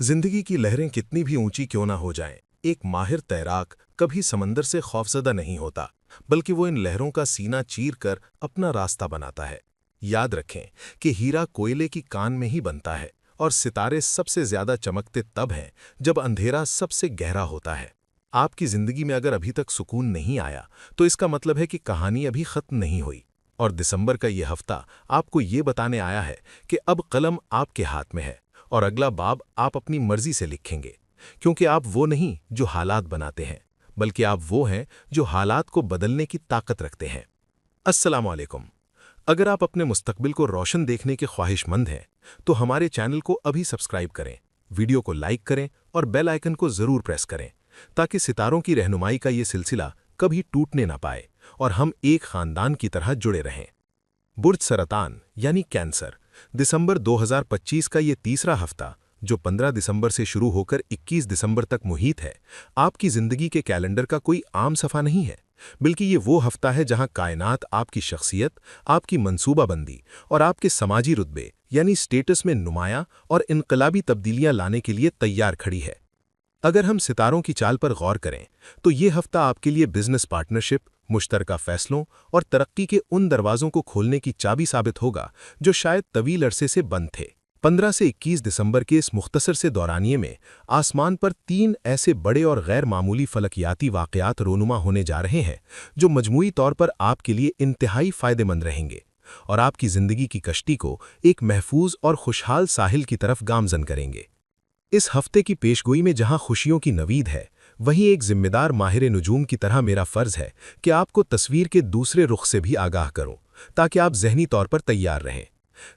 जिंदगी की लहरें कितनी भी ऊंची क्यों ना हो जाएं, एक माहिर तैराक कभी समंदर से खौफजदा नहीं होता, बल्कि वो इन लहरों का सीना चीर कर अपना रास्ता बनाता है। याद रखें कि हीरा कोयले की कान में ही बनता है और सितारे सबसे ज्यादा चमकते तब हैं जब अंधेरा सबसे गहरा होता है। आपकी जिंदगी में अगर अभी तक सुकून नहीं आया, तो इसका मतलब है कि कहानी अभी खत्म नहीं हुई। और दिसंबर का ये हफ्ता आपको ये बताने आया है कि अब कलम आपके हाथ में है और अगला बाब आप अपनी मर्जी से लिखेंगे, क्योंकि आप वो नहीं जो हालात बनाते हैं, बल्कि आप वो हैं जो हालात को बदलने की ताकत रखते हैं। अस्सलाम वालेकुम। अगर आप अपने मुस्तकबिल को रोशन देखने के ख्वाहिशमंद हैं, तो हमारे चैनल को अभी सब्सक्राइब करें, वीडियो को लाइक करें और बेल आइकन को जरूर प्रेस करें, ताकि सितारों की रहनुमाई का ये सिलसिला कभी टूटने ना पाए और हम एक खानदान की तरह जुड़े रहें। बुर्ज सरतान यानी कैंसर, दिसंबर 2025 का ये तीसरा हफ्ता, जो 15 दिसंबर से शुरू होकर 21 दिसंबर तक मुहित है, आपकी जिंदगी के कैलेंडर का कोई आम सफ़ा नहीं है, बल्कि ये वो हफ्ता है जहां कायनात आपकी शख्सियत, आपकी मंसूबाबंदी और आपके समाजी रुतबे यानी स्टेटस में नुमाया और इनकलाबी तब्दीलियां लाने के लिए तैयार खड़ी है। अगर हम सितारों की चाल पर गौर करें, तो ये हफ्ता आपके लिए बिजनेस पार्टनरशिप, मुश्तरका फैसलों और तरक्की के उन दरवाजों को खोलने की चाबी साबित होगा जो शायद तवील अरसे से बंद थे। 15 से 21 दिसंबर के इस मुख्तसर से दौरानिए में आसमान पर 3 ऐसे बड़े और गैर मामूली फलकियाती वाक़यात रोनुमा होने जा रहे हैं जो मजमूई तौर पर आपके लिए इंतहाई फ़ायदेमंद रहेंगे और आपकी ज़िंदगी की कश्ती को एक महफूज और खुशहाल साहिल की तरफ गामज़न करेंगे। इस हफ्ते की पेशगोई में जहां खुशियों की नवीद है, वहीं एक जिम्मेदार माहिर नजूम की तरह मेरा फर्ज है कि आपको तस्वीर के दूसरे रुख से भी आगाह करूं, ताकि आप जहनी तौर पर तैयार रहें।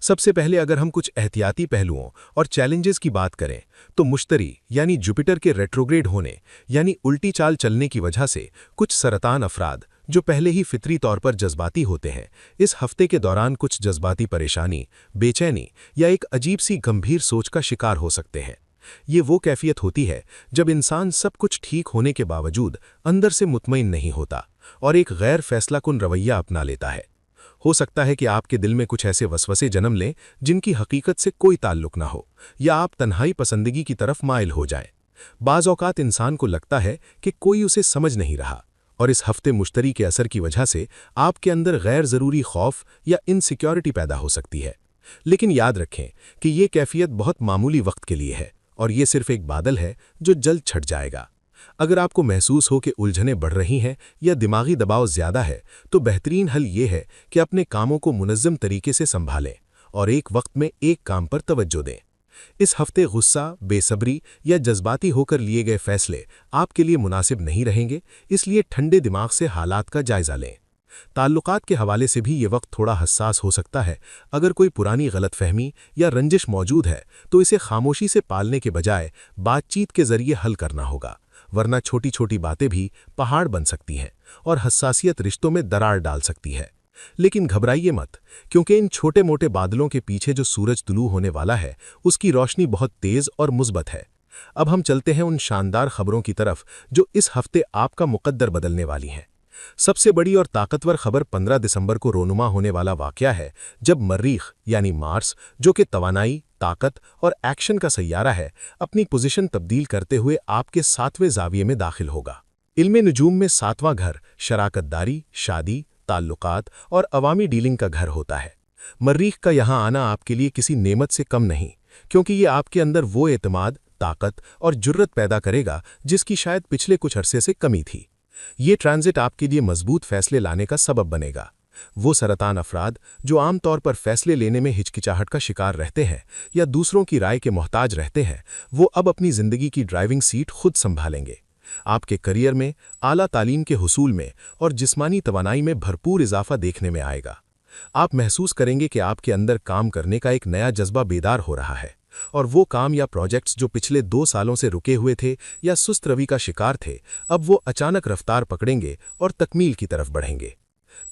सबसे पहले अगर हम कुछ एहतियाती पहलुओं और चैलेंजेस की बात करें, तो मुश्तरी यानी जुपिटर के रेट्रोग्रेड होने यानी उल्टी चाल चलने की वजह से कुछ सरतान अफराद, जो पहले ही फितरी तौर पर जज्बाती होते हैं, इस हफ्ते के दौरान कुछ जज्बाती परेशानी, बेचैनी या एक अजीब सी गंभीर सोच का शिकार हो सकते हैं। ये वो कैफियत होती है जब इंसान सब कुछ ठीक होने के बावजूद अंदर से मुतमईन नहीं होता और एक गैर फैसलाकुन रवैया अपना लेता है। हो सकता है कि आपके दिल में कुछ ऐसे वसवसे जन्म लें जिनकी हकीकत से कोई ताल्लुक ना हो, या आप तन्हाई पसंदगी की तरफ माइल हो जाएं। बाज़ औक़ात इंसान को लगता है कि कोई उसे समझ नहीं रहा, और इस हफ्ते मुश्तरी के असर की वजह से आपके अंदर गैर ज़रूरी खौफ या इनसिक्योरिटी पैदा हो सकती है। लेकिन याद रखें कि ये कैफियत बहुत मामूली वक्त के लिए है और ये सिर्फ एक बादल है जो जल्द छट जाएगा। अगर आपको महसूस हो कि उलझनें बढ़ रही हैं या दिमागी दबाव ज़्यादा है, तो बेहतरीन हल ये है कि अपने कामों को मुनज़्ज़म तरीके से संभालें और एक वक्त में एक काम पर तवज्जो दें। इस हफ्ते गुस्सा, बेसब्री या जज्बाती होकर लिए गए फैसले आपके लिए मुनासिब नहीं रहेंगे, इसलिए ठंडे दिमाग से हालात का जायज़ा लें। ताल्लुकात के हवाले से भी ये वक्त थोड़ा हसास हो सकता है। अगर कोई पुरानी गलतफहमी या रंजिश मौजूद है, तो इसे खामोशी से पालने के बजाय बातचीत के जरिए हल करना होगा, वरना छोटी छोटी बातें भी पहाड़ बन सकती हैं और हसासियत रिश्तों में दरार डाल सकती है। लेकिन घबराइए मत, क्योंकि इन छोटे मोटे बादलों के पीछे जो सूरज तुलू होने वाला है, उसकी रोशनी बहुत तेज और मुस्बत है। अब हम चलते हैं उन शानदार खबरों की तरफ जो इस हफ्ते आपका मुकद्दर बदलने वाली हैं। सबसे बड़ी और ताकतवर खबर 15 दिसंबर को रोनुमा होने वाला वाकया है, जब मर्रीख यानी मार्स, जो कि तवानाई, ताकत और एक्शन का सैयारा है, अपनी पोजीशन तब्दील करते हुए आपके 7वें ज़ाविये में दाखिल होगा। इल्मे नजूम में 7वां घर शराकतदारी, शादी, ताल्लुकात और अवामी डीलिंग का घर होता है। मर्रीख का यहाँ आना आपके लिए किसी नेमत से कम नहीं, क्योंकि ये आपके अंदर वो एतमाद, ताकत और जुर्रत पैदा करेगा जिसकी शायद पिछले कुछ अरसे से कमी थी। ये ट्रांजिट आपके लिए मजबूत फैसले लाने का सबब बनेगा। वो सरतान अफराद जो आमतौर पर फैसले लेने में हिचकिचाहट का शिकार रहते हैं या दूसरों की राय के मोहताज रहते हैं, वो अब अपनी ज़िंदगी की ड्राइविंग सीट खुद संभालेंगे। आपके करियर में, आला तालीम के हुसूल में और जिस्मानी तवानाई में भरपूर इजाफा देखने में आएगा। आप महसूस करेंगे कि आपके अंदर काम करने का एक नया जज्बा बेदार हो रहा है, और वो काम या प्रोजेक्ट्स जो पिछले 2 सालों से रुके हुए थे या सुस्त रवि का शिकार थे, अब वो अचानक रफ्तार पकड़ेंगे और तकमील की तरफ बढ़ेंगे।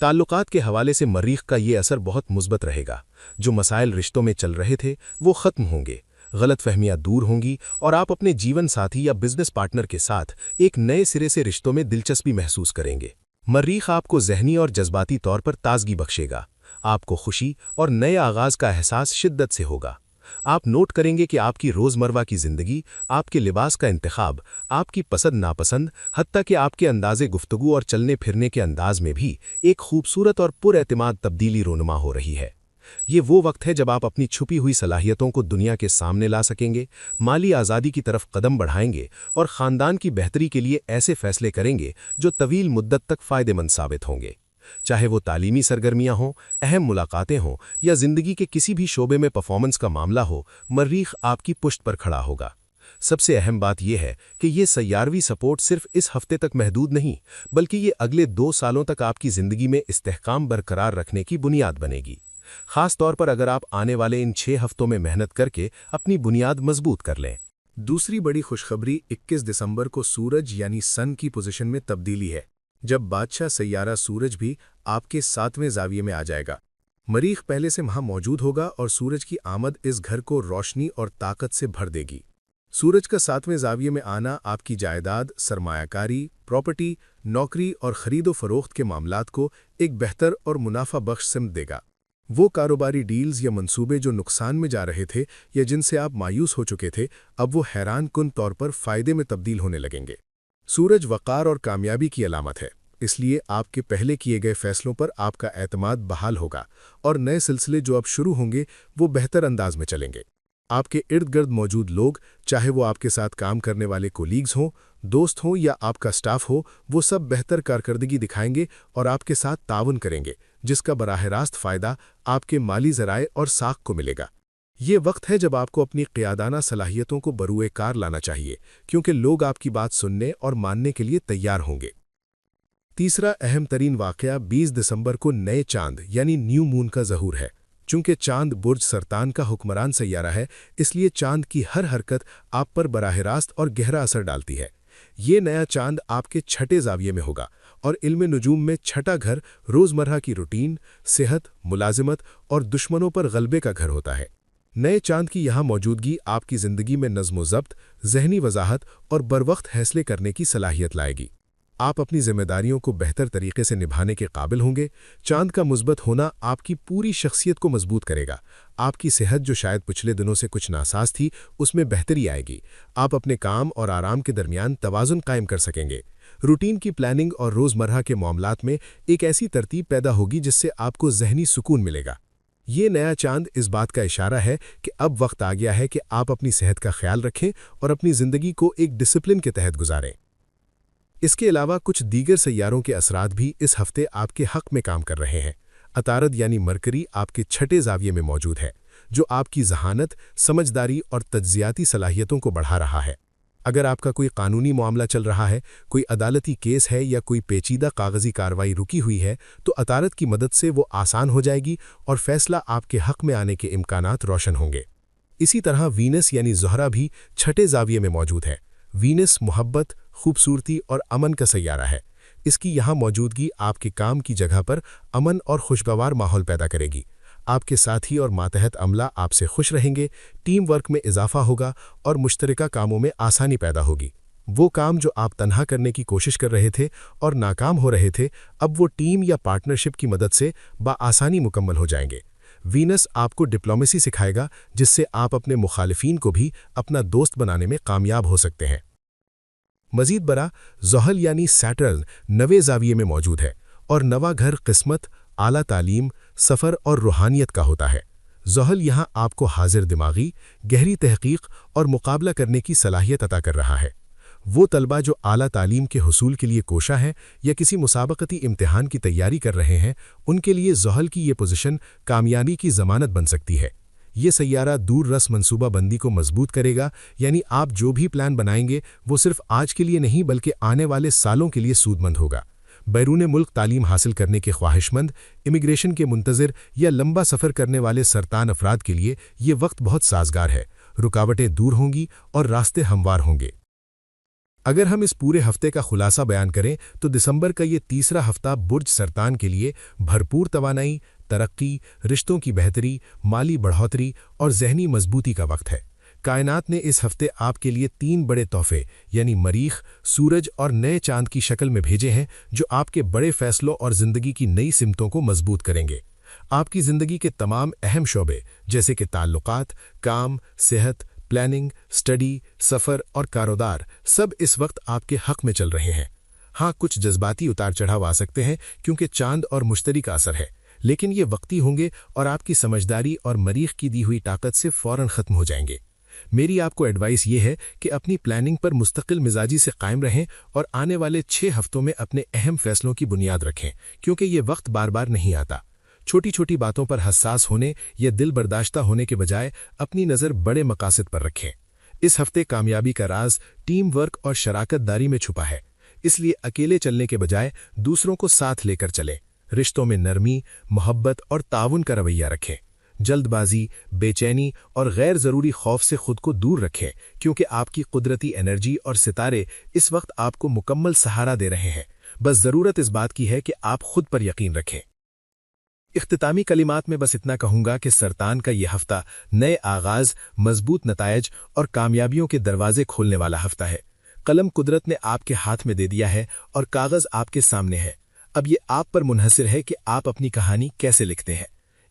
ताल्लुकात के हवाले से मरीख का ये असर बहुत मुस्बत रहेगा। जो मसाइल रिश्तों में चल रहे थे वो ख़त्म होंगे, गलतफहमियां दूर होंगी और आप अपने जीवन साथी या बिजनेस पार्टनर के साथ एक नए सिरे से रिश्तों में दिलचस्पी महसूस करेंगे। मरीख आपको ज़हनी और जज्बाती तौर पर ताजगी बख्शेगा। आपको खुशी और नए आगाज़ का एहसास शिद्दत से होगा। आप नोट करेंगे कि आपकी रोज़मर्रा की ज़िंदगी, आपके लिबास का इंतखाब, आपकी पसंद नापसंद, हत्ता कि आपके अंदाज़े गुफ्तगू और चलने फिरने के अंदाज में भी एक खूबसूरत और पुरएतमाद तब्दीली रोनुमा हो रही है। ये वो वक्त है जब आप अपनी छुपी हुई सलाहियतों को दुनिया के सामने ला सकेंगे, माली आज़ादी की तरफ कदम बढ़ाएंगे और ख़ानदान की बेहतरी के लिए ऐसे फैसले करेंगे जो तवील मुद्दत तक फ़ायदेमंद साबित होंगे। चाहे वो तालीमी सरगर्मियां हों, अहम मुलाकातें हों या ज़िंदगी के किसी भी शोबे में परफॉर्मेंस का मामला हो, मरीख आपकी पुश्त पर खड़ा होगा। सबसे अहम बात यह है कि ये सय्यारवी सपोर्ट सिर्फ इस हफ्ते तक महदूद नहीं, बल्कि ये अगले 2 सालों तक आपकी ज़िंदगी में इस्तेहकाम बरकरार रखने की बुनियाद बनेगी। खास तौर पर अगर आप आने वाले इन 6 हफ्तों में मेहनत करके अपनी बुनियाद मजबूत कर लें। दूसरी बड़ी खुशखबरी 21 दिसंबर को सूरज यानी सन की पोजीशन में तब्दीली है, जब बादशाह सैयारा सूरज भी आपके 7वें ज़ाविये में आ जाएगा। मरीख पहले से वहां मौजूद होगा और सूरज की आमद इस घर को रोशनी और ताकत से भर देगी। सूरज का 7वें ज़ाविये में आना आपकी जायदाद, सरमायाकारी, प्रॉपर्टी, नौकरी और खरीदो फरोख्त के मामलात को एक बेहतर और मुनाफा बख्श सिमत देगा। वो कारोबारी डील्स या मंसूबे जो नुकसान में जा रहे थे या जिनसे आप मायूस हो चुके थे, अब वो हैरान कुन तौर पर फ़ायदे में तब्दील होने लगेंगे। सूरज वक़ार और कामयाबी की अलामत है, इसलिए आपके पहले किए गए फैसलों पर आपका एतमाद बहाल होगा और नए सिलसिले जो अब शुरू होंगे वो बेहतर अंदाज में चलेंगे। आपके इर्द गिर्द मौजूद लोग, चाहे वो आपके साथ काम करने वाले कोलीग्स हों, दोस्त हों या आपका स्टाफ हो, वो सब बेहतर कारकर्दगी दिखाएंगे और आपके साथ ताउन करेंगे, जिसका बराह रास्त फ़ायदा आपके माली ज़राए और साख को मिलेगा। ये वक्त है जब आपको अपनी क़ियादाना सलाहियतों को बरूए कार लाना चाहिए, क्योंकि लोग आपकी बात सुनने और मानने के लिए तैयार होंगे। तीसरा अहम तरीन वाक़या 20 दिसंबर को नए चांद यानी न्यू मून का ज़हूर है। चूंकि चांद बुर्ज सरतान का हुक्मरान सैयारा है, इसलिए चांद की हर हरकत आप पर बराह रास्त और गहरा असर डालती है। ये नया चांद आपके 6ठे ज़ाविये में होगा और इल्म नुजूम में 6ठा घर रोज़मर्रा की रूटीन, सेहत, मुलाजिमत और दुश्मनों पर गलबे का घर होता है। नए चांद की यहाँ मौजूदगी आपकी ज़िंदगी में नज़्म-ओ-ज़ब्त, ज़हनी वजाहत और बरवक्त फैसले करने की सलाहियत लाएगी। आप अपनी जिम्मेदारियों को बेहतर तरीके से निभाने के काबिल होंगे। चांद का मुस्बत होना आपकी पूरी शख्सियत को मजबूत करेगा। आपकी सेहत जो शायद पिछले दिनों से कुछ नासाज थी, उसमें बेहतरी आएगी। आप अपने काम और आराम के दरमियान तवाज़ुन कायम कर सकेंगे। रूटीन की प्लानिंग और रोज़मर्रा के मामलात में एक ऐसी तरतीब पैदा होगी जिससे आपको ज़हनी सुकून मिलेगा। ये नया चांद इस बात का इशारा है कि अब वक्त आ गया है कि आप अपनी सेहत का ख्याल रखें और अपनी ज़िंदगी को एक डिसिप्लिन के तहत गुजारें। इसके अलावा कुछ दीगर सैयारों के असरात भी इस हफ्ते आपके हक़ में काम कर रहे हैं। अतारद यानी मरकरी आपके 6ठे ज़ाविये में मौजूद है, जो आपकी ज़हानत, समझदारी और तज्ज़ियाती सलाहियतों को बढ़ा रहा है। अगर आपका कोई कानूनी मामला चल रहा है, कोई अदालती केस है या कोई पेचीदा कागज़ी कार्रवाई रुकी हुई है, तो अतारद की मदद से वो आसान हो जाएगी और फैसला आपके हक़ में आने के इम्कानात रोशन होंगे। इसी तरह वीनस यानी ज़ोहरा भी 6ठे ज़ाविये में मौजूद है। वीनस मोहब्बत, खूबसूरती और अमन का सैयारा है। इसकी यहाँ मौजूदगी आपके काम की जगह पर अमन और खुशगवार माहौल पैदा करेगी। आपके साथी और मातहत अमला आपसे खुश रहेंगे, टीम वर्क में इजाफा होगा और मुश्तरका कामों में आसानी पैदा होगी। वो काम जो आप तन्हा करने की कोशिश कर रहे थे और नाकाम हो रहे थे, अब वो टीम या पार्टनरशिप की मदद से बआसानी मुकम्मल हो जाएंगे। वीनस आपको डिप्लोमेसी सिखाएगा, जिससे आप अपने मुखालिफिन को भी अपना दोस्त बनाने में कामयाब हो सकते हैं। मजीद बरा ज़ोहल यानी सैटर्न 9वें ज़ाविये में मौजूद है और नवा घर किस्मत, आला तालीम, सफ़र और रूहानियत का होता है। ज़ोहल यहाँ आपको हाजिर दिमागी, गहरी तहकीक और मुकाबला करने की सलाहियत अता कर रहा है। वो तलबा जो आला तालीम के हुसूल के लिए कोशा हैं या किसी मुसाबकती इम्तिहान की तैयारी कर रहे हैं, उनके लिए ज़ोहल की ये पोजीशन कामयाबी की ज़मानत बन सकती है। ये सैयारा दूर रस मंसूबा बंदी को मजबूत करेगा, यानी आप जो भी प्लान बनाएंगे वो सिर्फ आज के लिए नहीं बल्कि आने वाले सालों के लिए सूदमंद होगा। बैरून मुल्क तालीम हासिल करने के ख्वाहिशमंद, इमिग्रेशन के मुंतज़िर या लंबा सफ़र करने वाले सरतान अफराद के लिए ये वक्त बहुत साजगार है। रुकावटें दूर होंगी और रास्ते हमवार होंगे। अगर हम इस पूरे हफ्ते का खुलासा बयान करें तो दिसंबर का ये तीसरा हफ्ता बुर्ज सरतान के लिए भरपूर तवानाई, तरक्की, रिश्तों की बेहतरी, माली बढ़ोतरी और ज़हनी मजबूती का वक्त है। कायनात ने इस हफ्ते आपके लिए 3 बड़े तोहफे यानी मरीख, सूरज और नए चांद की शक्ल में भेजे हैं, जो आपके बड़े फैसलों और ज़िंदगी की नई सिमतों को मजबूत करेंगे। आपकी ज़िंदगी के तमाम अहम शोबे जैसे कि ताल्लुकात, काम, सेहत, प्लानिंग, स्टडी, सफ़र और कारोबार सब इस वक्त आपके हक में चल रहे हैं। हाँ, कुछ जज्बाती उतार चढ़ाव आ सकते हैं क्योंकि चांद और मुश्तरी का असर है, लेकिन ये वक्ती होंगे और आपकी समझदारी और मरीख की दी हुई ताकत से फ़ौरन ख़त्म हो जाएंगे। मेरी आपको एडवाइस ये है कि अपनी प्लानिंग पर मुस्तकिल मिजाजी से कायम रहें और आने वाले 6 हफ्तों में अपने अहम फैसलों की बुनियाद रखें, क्योंकि ये वक्त बार बार नहीं आता। छोटी छोटी बातों पर हसास होने या दिल बर्दाश्ता होने के बजाय अपनी नज़र बड़े मकासद पर रखें। इस हफ्ते कामयाबी का राज टीम वर्क और शराकतदारी में छुपा है, इसलिए अकेले चलने के बजाय दूसरों को साथ लेकर चलें। रिश्तों में नरमी, मोहब्बत और ताउन का रवैया रखें। जल्दबाजी, बेचैनी और गैर ज़रूरी खौफ से खुद को दूर रखें, क्योंकि आपकी कुदरती एनर्जी और सितारे इस वक्त आपको मुकम्मल सहारा दे रहे हैं। बस ज़रूरत इस बात की है कि आप खुद पर यकीन रखें। इख्तितामी कलिमात में बस इतना कहूँगा कि सरतान का यह हफ्ता नए आगाज़, मजबूत नतायज और कामयाबियों के दरवाजे खोलने वाला हफ्ता है। कलम कुदरत ने आपके हाथ में दे दिया है और कागज़ आपके सामने है। अब ये आप पर मुनहसिर है कि आप अपनी कहानी कैसे लिखते हैं।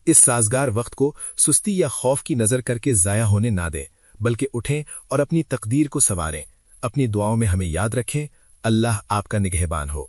इस साजगार वक्त को सुस्ती या खौफ की नज़र करके ज़ाया होने ना दें, बल्कि उठें और अपनी तकदीर को संवारें। अपनी दुआओं में हमें याद रखें। अल्लाह आपका निगहबान हो।